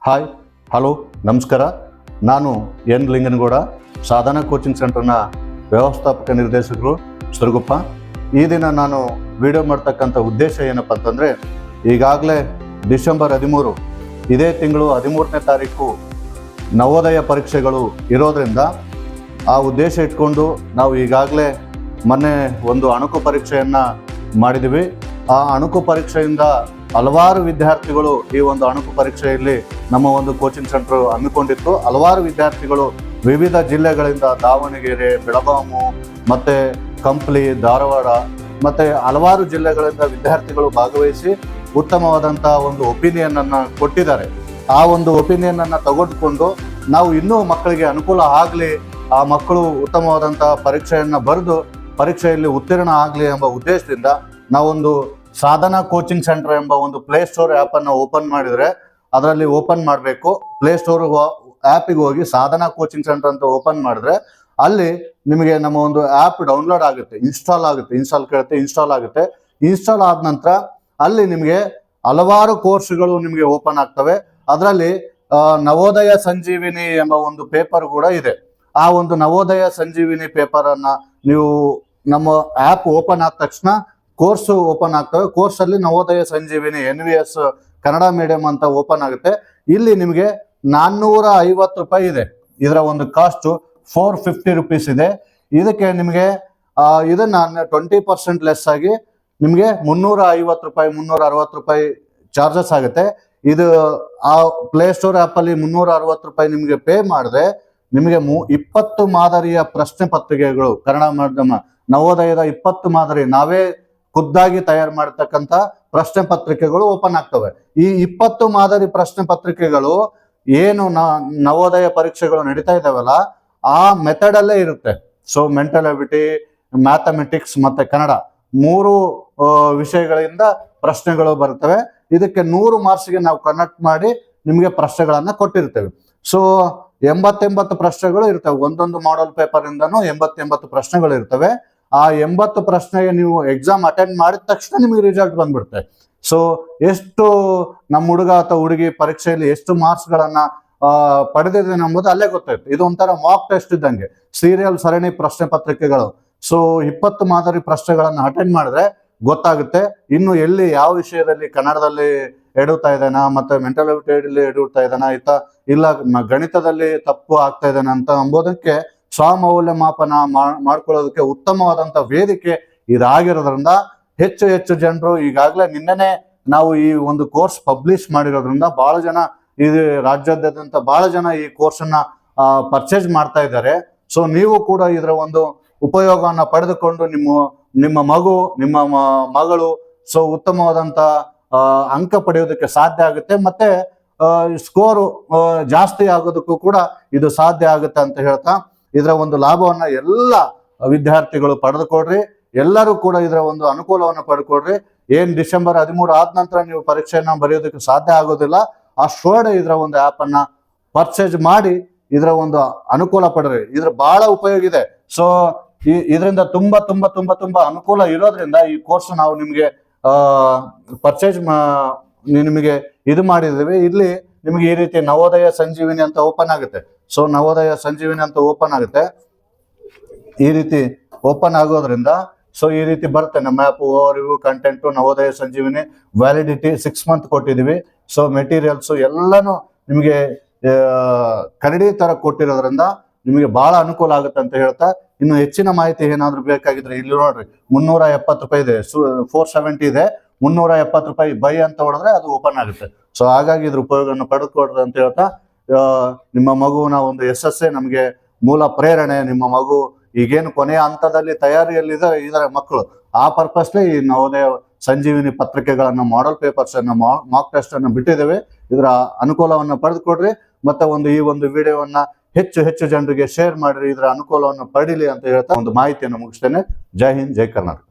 Hi, hello, ನಮಸ್ಕಾರ. ನಾನು N Linganagouda, ಸಾಧನಾ coaching ಸೆಂಟರ್ನ ವ್ಯವಸ್ಥಾಪಕ ನಿರ್ದೇಶಕರು, ಸುರಗುಪ್ಪ. ಈ ದಿನ ನಾನು ವಿಡಿಯೋ ಮಾಡ್ತಕ್ಕಂಥ ಉದ್ದೇಶ ಏನಪ್ಪ ಅಂತಂದರೆ, ಈಗಾಗಲೇ ಡಿಸೆಂಬರ್ 13 ಇದೇ ತಿಂಗಳು 13ನೇ ತಾರೀಕು ನವೋದಯ ಪರೀಕ್ಷೆಗಳು ಇರೋದರಿಂದ ಆ ಉದ್ದೇಶ ಇಟ್ಕೊಂಡು ನಾವು ಈಗಾಗಲೇ ಮೊನ್ನೆ ಒಂದು ಅಣುಕು ಪರೀಕ್ಷೆಯನ್ನು ಮಾಡಿದ್ದೀವಿ. ಆ ಅಣುಕು ಪರೀಕ್ಷೆಯಿಂದ ಹಲವಾರು ವಿದ್ಯಾರ್ಥಿಗಳು ಈ ಒಂದು ಅಣುಕು ಪರೀಕ್ಷೆಯಲ್ಲಿ ನಮ್ಮ ಒಂದು ಕೋಚಿಂಗ್ ಸೆಂಟರ್ ಹಮ್ಮಿಕೊಂಡಿತ್ತು. ಹಲವಾರು ವಿದ್ಯಾರ್ಥಿಗಳು ವಿವಿಧ ಜಿಲ್ಲೆಗಳಿಂದ ದಾವಣಗೆರೆ, ಬೆಳಗಾವಿ, ಮತ್ತು ಕಂಪ್ಲಿ, ಧಾರವಾಡ ಮತ್ತು ಹಲವಾರು ಜಿಲ್ಲೆಗಳಿಂದ ವಿದ್ಯಾರ್ಥಿಗಳು ಭಾಗವಹಿಸಿ ಉತ್ತಮವಾದಂಥ ಒಂದು ಒಪಿನಿಯನನ್ನು ಕೊಟ್ಟಿದ್ದಾರೆ. ಆ ಒಂದು ಒಪಿನಿಯನನ್ನು ತೆಗೆದುಕೊಂಡು ನಾವು ಇನ್ನೂ ಮಕ್ಕಳಿಗೆ ಅನುಕೂಲ ಆಗಲಿ, ಆ ಮಕ್ಕಳು ಉತ್ತಮವಾದಂಥ ಪರೀಕ್ಷೆಯನ್ನು ಬರೆದು ಪರೀಕ್ಷೆಯಲ್ಲಿ ಉತ್ತೀರ್ಣ ಆಗಲಿ ಎಂಬ ಉದ್ದೇಶದಿಂದ ನಾವೊಂದು ಸಾಧನಾ ಕೋಚಿಂಗ್ ಸೆಂಟರ್ ಎಂಬ ಒಂದು ಪ್ಲೇಸ್ಟೋರ್ ಆ್ಯಪನ್ನು ಓಪನ್ ಮಾಡಿದರೆ, ಅದರಲ್ಲಿ ಓಪನ್ ಮಾಡಬೇಕು, ಪ್ಲೇಸ್ಟೋರ್ ಆ್ಯಪಿಗೆ ಹೋಗಿ ಸಾಧನಾ ಕೋಚಿಂಗ್ ಸೆಂಟರ್ ಅಂತ ಓಪನ್ ಮಾಡಿದ್ರೆ ಅಲ್ಲಿ ನಿಮಗೆ ನಮ್ಮ ಒಂದು ಆ್ಯಪ್ ಡೌನ್ಲೋಡ್ ಆಗುತ್ತೆ, ಇನ್ಸ್ಟಾಲ್ ಆಗುತ್ತೆ. ಇನ್ಸ್ಟಾಲ್ ಆದ ನಂತರ ಅಲ್ಲಿ ನಿಮಗೆ ಹಲವಾರು ಕೋರ್ಸ್ಗಳು ನಿಮಗೆ ಓಪನ್ ಆಗ್ತವೆ. ಅದರಲ್ಲಿ ನವೋದಯ ಸಂಜೀವಿನಿ ಎಂಬ ಒಂದು ಪೇಪರ್ ಕೂಡ ಇದೆ. ಆ ಒಂದು ನವೋದಯ ಸಂಜೀವಿನಿ ಪೇಪರನ್ನು ನೀವು ನಮ್ಮ ಆ್ಯಪ್ ಓಪನ್ ಆದ ತಕ್ಷಣ ಕೋರ್ಸ್ ಓಪನ್ ಆಗ್ತವೆ. ಕೋರ್ಸಲ್ಲಿ ನವೋದಯ ಸಂಜೀವಿನಿ NVS ಕನ್ನಡ ಮೀಡಿಯಂ ಅಂತ ಓಪನ್ ಆಗುತ್ತೆ. ಇಲ್ಲಿ ನಿಮಗೆ 450 ರೂಪಾಯಿ ಇದೆ. ಇದರ ಒಂದು ಕಾಸ್ಟು 450 ರೂಪೀಸ್ ಇದೆ. ಇದಕ್ಕೆ ನಿಮಗೆ ಇದನ್ನು 20% ಲೆಸ್ ಆಗಿ ನಿಮಗೆ 350 ರೂಪಾಯಿ, 360 ರೂಪಾಯಿ ಚಾರ್ಜಸ್ ಆಗುತ್ತೆ. ಇದು ಆ ಪ್ಲೇಸ್ಟೋರ್ ಆ್ಯಪಲ್ಲಿ 360 ರೂಪಾಯಿ ನಿಮಗೆ ಪೇ ಮಾಡಿದ್ರೆ ನಿಮಗೆ 20 ಮಾದರಿಯ ಪ್ರಶ್ನೆ ಪತ್ರಿಕೆಗಳು, ಕನ್ನಡ ಮಾಧ್ಯಮ ನವೋದಯದ 20 ಮಾದರಿ ನಾವೇ ಖುದ್ದಾಗಿ ತಯಾರು ಮಾಡತಕ್ಕಂಥ ಪ್ರಶ್ನೆ ಪತ್ರಿಕೆಗಳು ಓಪನ್ ಆಗ್ತವೆ. ಈ 20 ಮಾದರಿ ಪ್ರಶ್ನೆ ಪತ್ರಿಕೆಗಳು ಏನು ನವೋದಯ ಪರೀಕ್ಷೆಗಳು ನಡೀತಾ ಇದ್ದಾವಲ್ಲ, ಆ ಮೆಥಡಲ್ಲೇ ಇರುತ್ತೆ. ಸೊ ಮೆಂಟಲ್ ಎಬಿಲಿಟಿ, ಮ್ಯಾಥಮೆಟಿಕ್ಸ್ ಮತ್ತು ಕನ್ನಡ 3 ವಿಷಯಗಳಿಂದ ಪ್ರಶ್ನೆಗಳು ಬರ್ತವೆ. ಇದಕ್ಕೆ 100 ಮಾರ್ಕ್ಸ್ಗೆ ನಾವು ಕನೆಕ್ಟ್ ಮಾಡಿ ನಿಮಗೆ ಪ್ರಶ್ನೆಗಳನ್ನು ಕೊಟ್ಟಿರ್ತೇವೆ. ಸೊ 80 ಪ್ರಶ್ನೆಗಳು ಇರ್ತವೆ. ಒಂದೊಂದು ಮಾಡೆಲ್ ಪೇಪರಿಂದನೂ 80 ಪ್ರಶ್ನೆಗಳು ಇರ್ತವೆ. ಆ 80 ಪ್ರಶ್ನೆಗೆ ನೀವು ಎಕ್ಸಾಮ್ ಅಟೆಂಡ್ ಮಾಡಿದ ತಕ್ಷಣ ನಿಮಗೆ ರಿಸಲ್ಟ್ ಬಂದ್ಬಿಡುತ್ತೆ. ಸೊ ಎಷ್ಟು ನಮ್ಮ ಹುಡುಗ ಅಥವಾ ಹುಡುಗಿ ಪರೀಕ್ಷೆಯಲ್ಲಿ ಎಷ್ಟು ಮಾರ್ಕ್ಸ್ಗಳನ್ನು ಪಡೆದಿದ್ದೇನೆ ಎಂಬುದು ಅಲ್ಲೇ ಗೊತ್ತಾಯ್ತು. ಇದು ಒಂಥರ ಮಾಕ್ ಟೆಸ್ಟ್ ಇದ್ದಂಗೆ, ಸೀರಿಯಲ್ ಸರಣಿ ಪ್ರಶ್ನೆ ಪತ್ರಿಕೆಗಳು. ಸೊ 20 ಮಾದರಿ ಪ್ರಶ್ನೆಗಳನ್ನು ಅಟೆಂಡ್ ಮಾಡಿದ್ರೆ ಗೊತ್ತಾಗುತ್ತೆ ಇನ್ನು ಎಲ್ಲಿ ಯಾವ ವಿಷಯದಲ್ಲಿ ಕನ್ನಡದಲ್ಲಿ ಎಡುತ್ತಾ ಇದ್ದಾನಾ, ಮತ್ತು ಮೆಂಟಲ್ ಎಬಿಲಿಟಿಯಲ್ಲಿ ಎಡುತ್ತಾ ಇದ್ದಾನಾ, ಇಲ್ಲ ಗಣಿತದಲ್ಲಿ ತಪ್ಪು ಆಗ್ತಾ ಇದ್ದಾನೆ ಅಂತ ಎಂಬುದಕ್ಕೆ ಸ್ವಮೌಲ್ಯಮಾಪನ ಮಾಡ್ಕೊಳ್ಳೋದಕ್ಕೆ ಉತ್ತಮವಾದಂಥ ವೇದಿಕೆ ಇದಾಗಿರೋದ್ರಿಂದ ಹೆಚ್ಚು ಜನರು ಈಗಾಗಲೇ ನಿನ್ನೆನೆ ನಾವು ಈ ಒಂದು ಕೋರ್ಸ್ ಪಬ್ಲಿಷ್ ಮಾಡಿರೋದ್ರಿಂದ ಭಾಳ ಜನ ಇದು ರಾಜ್ಯಾದ್ಯಂತ ಭಾಳ ಜನ ಈ ಕೋರ್ಸನ್ನು ಪರ್ಚೇಸ್ ಮಾಡ್ತಾ ಇದ್ದಾರೆ. ಸೊ ನೀವು ಕೂಡ ಇದರ ಒಂದು ಉಪಯೋಗವನ್ನು ಪಡೆದುಕೊಂಡು ನಿಮ್ಮ ಮಗು, ನಿಮ್ಮ ಮಗಳು ಸೊ ಉತ್ತಮವಾದಂಥ ಅಂಕ ಪಡೆಯೋದಕ್ಕೆ ಸಾಧ್ಯ ಆಗುತ್ತೆ, ಮತ್ತೆ ಸ್ಕೋರು ಜಾಸ್ತಿ ಆಗೋದಕ್ಕೂ ಕೂಡ ಇದು ಸಾಧ್ಯ ಆಗುತ್ತೆ ಅಂತ ಹೇಳ್ತಾ ಇದರ ಒಂದು ಲಾಭವನ್ನು ಎಲ್ಲ ವಿದ್ಯಾರ್ಥಿಗಳು ಪಡೆದುಕೊಡ್ರಿ. ಎಲ್ಲರೂ ಕೂಡ ಇದರ ಒಂದು ಅನುಕೂಲವನ್ನು ಪಡ್ಕೊಡ್ರಿ. ಏನು ಡಿಸೆಂಬರ್ 13 ಆದ ನಂತರ ನೀವು ಪರೀಕ್ಷೆಯನ್ನು ಬರೆಯೋದಕ್ಕೆ ಸಾಧ್ಯ ಆಗೋದಿಲ್ಲ, ಅಷ್ಟೊಡೆ ಇದರ ಒಂದು ಆ್ಯಪನ್ನು ಪರ್ಚೇಸ್ ಮಾಡಿ ಇದರ ಒಂದು ಅನುಕೂಲ ಪಡ್ರಿ. ಇದ್ರ ಬಹಳ ಉಪಯೋಗ ಇದೆ. ಸೊ ಇದರಿಂದ ತುಂಬ ಅನುಕೂಲ ಇರೋದ್ರಿಂದ ಈ ಕೋರ್ಸ್ ನಾವು ನಿಮಗೆ ಪರ್ಚೇಸ್ ನಿಮಗೆ ಇದು ಮಾಡಿದ್ದೀವಿ. ಇಲ್ಲಿ ನಿಮಗೆ ಈ ರೀತಿ ನವೋದಯ ಸಂಜೀವಿನಿ ಅಂತ ಓಪನ್ ಆಗುತ್ತೆ. ಸೊ ನವೋದಯ ಸಂಜೀವಿನಿ ಅಂತ ಓಪನ್ ಆಗುತ್ತೆ. ಈ ರೀತಿ ಓಪನ್ ಆಗೋದ್ರಿಂದ ಸೊ ಈ ರೀತಿ ಬರುತ್ತೆ ನಮ್ಮ ಆ್ಯಪ್ ಓವರ್ವ್ಯೂ, ಕಂಟೆಂಟು, ನವೋದಯ ಸಂಜೀವಿನಿ, ವ್ಯಾಲಿಡಿಟಿ 6 ಮಂತ್ ಕೊಟ್ಟಿದ್ದೀವಿ. ಸೊ ಮೆಟೀರಿಯಲ್ಸು ಎಲ್ಲನೂ ನಿಮಗೆ ಕರಡಿ ಥರ ಕೊಟ್ಟಿರೋದ್ರಿಂದ ನಿಮಗೆ ಭಾಳ ಅನುಕೂಲ ಆಗುತ್ತೆ ಅಂತ ಹೇಳ್ತಾ, ಇನ್ನು ಹೆಚ್ಚಿನ ಮಾಹಿತಿ ಏನಾದರೂ ಬೇಕಾಗಿದ್ರೆ ಇಲ್ಲಿ ನೋಡ್ರಿ 370 ರೂಪಾಯಿ ಇದೆ. 470 ಇದೆ, 370 ರೂಪಾಯಿ ಬೈ ಅಂತ ಹೊಡೆದ್ರೆ ಅದು ಓಪನ್ ಆಗುತ್ತೆ. ಸೊ ಹಾಗಾಗಿ ಇದ್ರ ಉಪಯೋಗವನ್ನು ಪಡೆದುಕೊಡ್ರಿ ಅಂತ ಹೇಳ್ತಾ, ನಿಮ್ಮ ಮಗುವಿನ ಒಂದು ಯಶಸ್ಸೇ ನಮಗೆ ಮೂಲ ಪ್ರೇರಣೆ. ನಿಮ್ಮ ಮಗು ಈಗೇನು ಕೊನೆಯ ಹಂತದಲ್ಲಿ ಇದರ ಮಕ್ಕಳು, ಆ ಪರ್ಪಸ್ಲಿ ಈ ನವೋದಯ ಸಂಜೀವಿನಿ ಪತ್ರಿಕೆಗಳನ್ನು, ಮಾಡೆಲ್ ಪೇಪರ್ಸನ್ನು, ಮಾಕ್ ಟೆಸ್ಟನ್ನು ಬಿಟ್ಟಿದ್ದೇವೆ. ಇದರ ಅನುಕೂಲವನ್ನು ಪಡೆದುಕೊಡ್ರಿ. ಮತ್ತು ಈ ಒಂದು ವಿಡಿಯೋವನ್ನು ಹೆಚ್ಚು ಜನರಿಗೆ ಶೇರ್ ಮಾಡಿರಿ, ಇದರ ಅನುಕೂಲವನ್ನು ಪಡೀಲಿ ಅಂತ ಹೇಳ್ತಾ ಒಂದು ಮಾಹಿತಿಯನ್ನು ಮುಗಿಸ್ತೇನೆ. ಜೈ ಹಿಂದ್, ಜೈ ಕರ್ನಾಟಕ.